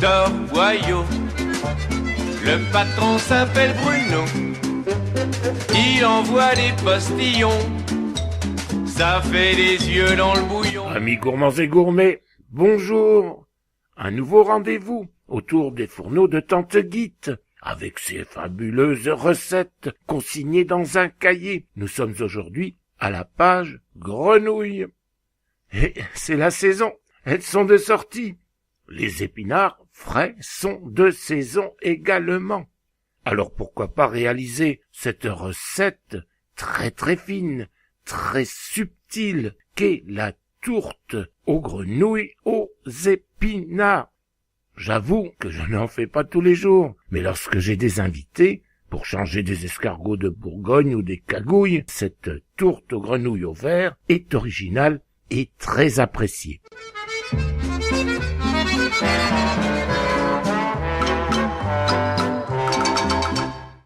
Boyau. Le patron s'appelle Bruno. Il envoie des postillons. Ça fait des yeux dans le bouillon. Amis gourmands et gourmets, bonjour. Un nouveau rendez-vous autour des fourneaux de Tante Guite, avec ses fabuleuses recettes consignées dans un cahier. Nous sommes aujourd'hui à la page grenouilles. Et c'est la saison, elles sont de sortie. Les épinards frais sont de saison également. Alors pourquoi pas réaliser cette recette très très fine, très subtile, qu'est la tourte aux grenouilles aux épinards. J'avoue que je n'en fais pas tous les jours, mais lorsque j'ai des invités, pour changer des escargots de Bourgogne ou des cagouilles, cette tourte aux grenouilles au vert est originale et très appréciée.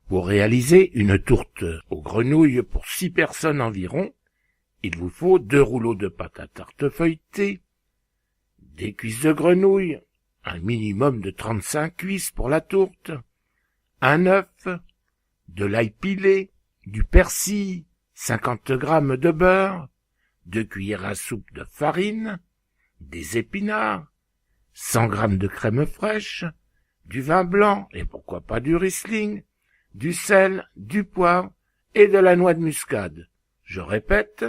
Pour réaliser une tourte aux grenouilles pour 6 personnes environ, il vous faut 2 rouleaux de pâte à tarte feuilletée, des cuisses de grenouille, un minimum de 35 cuisses pour la tourte, un œuf, de l'ail pilé, du persil, 50 grammes de beurre, 2 cuillères à soupe de farine, des épinards, 100 grammes de crème fraîche, du vin blanc et pourquoi pas du Riesling, du sel, du poivre et de la noix de muscade. Je répète,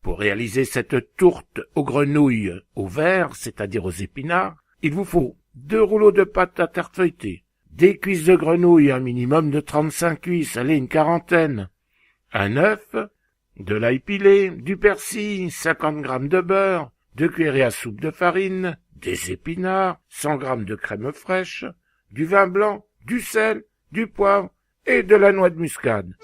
pour réaliser cette tourte aux grenouilles au vert, c'est-à-dire aux épinards, il vous faut 2 rouleaux de pâte à tarte feuilletée, des cuisses de grenouille, un minimum de 35 cuisses, allez une quarantaine, un œuf, de l'ail pilé, du persil, 50 grammes de beurre, 2 cuillerées à soupe de farine, des épinards, 100 grammes de crème fraîche, du vin blanc, du sel, du poivre et de la noix de muscade.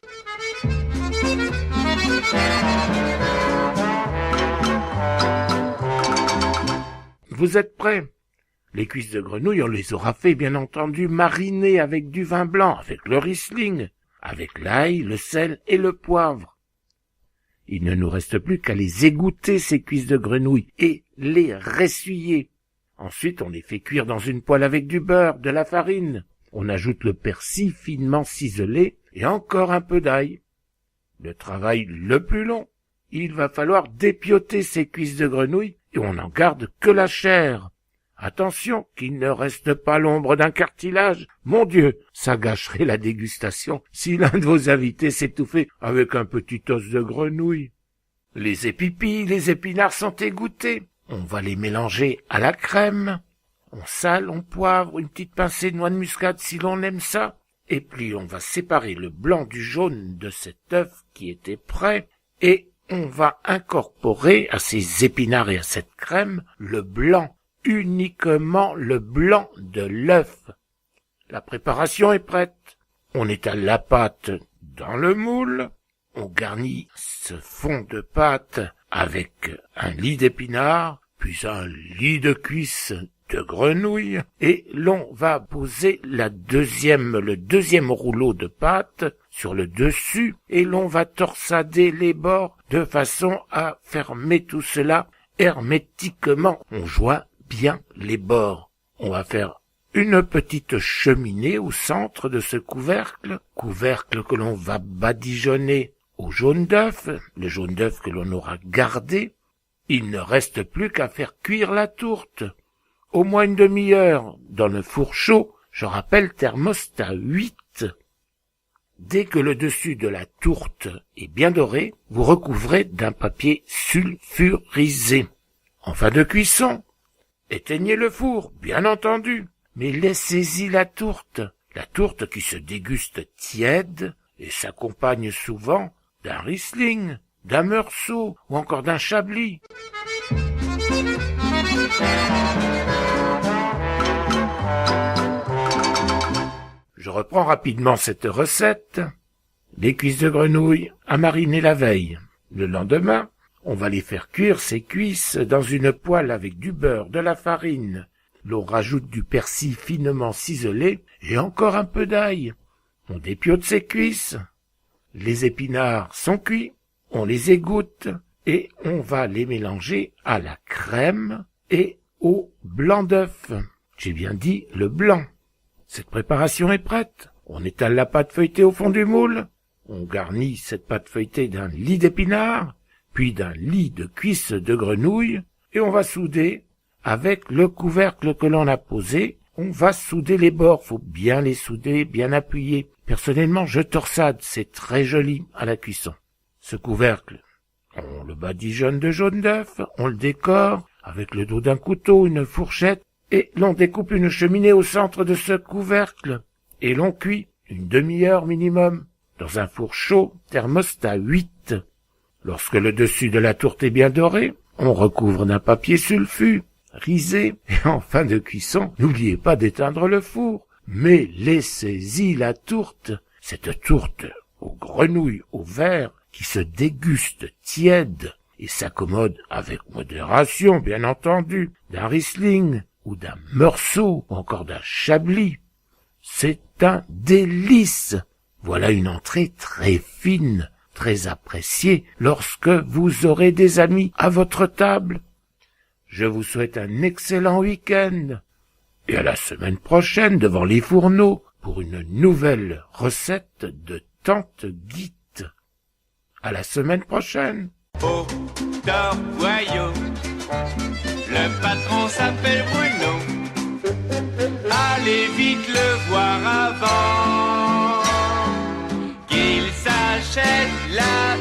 Vous êtes prêts? Les cuisses de grenouille, on les aura fait, bien entendu, mariner avec du vin blanc, avec le Riesling, avec l'ail, le sel et le poivre. Il ne nous reste plus qu'à les égoutter, ces cuisses de grenouille, et les ressuyer. Ensuite, on les fait cuire dans une poêle avec du beurre, de la farine. On ajoute le persil finement ciselé et encore un peu d'ail. Le travail le plus long, il va falloir dépioter ces cuisses de grenouille et on n'en garde que la chair. Attention qu'il ne reste pas l'ombre d'un cartilage. Mon Dieu, ça gâcherait la dégustation si l'un de vos invités s'étouffait avec un petit os de grenouille. Les épipis, les épinards sont égouttés. On va les mélanger à la crème. On sale, on poivre, une petite pincée de noix de muscade si l'on aime ça. Et puis on va séparer le blanc du jaune de cet œuf qui était prêt. Et on va incorporer à ces épinards et à cette crème le blanc, uniquement le blanc de l'œuf. La préparation est prête. On étale la pâte dans le moule. On garnit ce fond de pâte avec un lit d'épinards, puis un lit de cuisses de grenouille, et l'on va poser le deuxième rouleau de pâte sur le dessus, et l'on va torsader les bords de façon à fermer tout cela hermétiquement. On joint bien les bords. On va faire une petite cheminée au centre de ce couvercle que l'on va badigeonner au jaune d'œuf, le jaune d'œuf que l'on aura gardé. Il ne reste plus qu'à faire cuire la tourte, au moins une demi-heure, dans le four chaud, je rappelle thermostat 8. Dès que le dessus de la tourte est bien doré, vous recouvrez d'un papier sulfurisé. En fin de cuisson, éteignez le four, bien entendu, mais laissez-y la tourte qui se déguste tiède et s'accompagne souvent d'un Riesling, d'un Meursault ou encore d'un Chablis. Je reprends rapidement cette recette. Les cuisses de grenouille à mariner la veille. Le lendemain, on va les faire cuire ces cuisses dans une poêle avec du beurre, de la farine. L'on rajoute du persil finement ciselé et encore un peu d'ail. On dépiote ces cuisses. Les épinards sont cuits. On les égoutte et on va les mélanger à la crème et au blanc d'œuf. J'ai bien dit le blanc. Cette préparation est prête. On étale la pâte feuilletée au fond du moule. On garnit cette pâte feuilletée d'un lis d'épinards, puis d'un lis de cuisses de grenouille, et on va souder avec le couvercle que l'on a posé. On va souder les bords, faut bien les souder, bien appuyer. Personnellement, je torsade, c'est très joli à la cuisson. Ce couvercle, on le badigeonne de jaune d'œuf, on le décore avec le dos d'un couteau, une fourchette, et l'on découpe une cheminée au centre de ce couvercle, et l'on cuit une demi-heure minimum, dans un four chaud, thermostat 8. Lorsque le dessus de la tourte est bien doré, on recouvre d'un papier sulfu, risé, et en fin de cuisson, n'oubliez pas d'éteindre le four, mais laissez-y la tourte, cette tourte aux grenouilles au verre, qui se déguste tiède et s'accommode avec modération, bien entendu, d'un Riesling ou d'un Meursault ou encore d'un Chablis. C'est un délice. Voilà une entrée très fine, très appréciée lorsque vous aurez des amis à votre table. Je vous souhaite un excellent week-end et à la semaine prochaine devant les fourneaux pour une nouvelle recette de Tante Guite. À la semaine prochaine. Au Torboyau, le patron s'appelle Bruno. Allez vite le voir avant qu'il s'achète la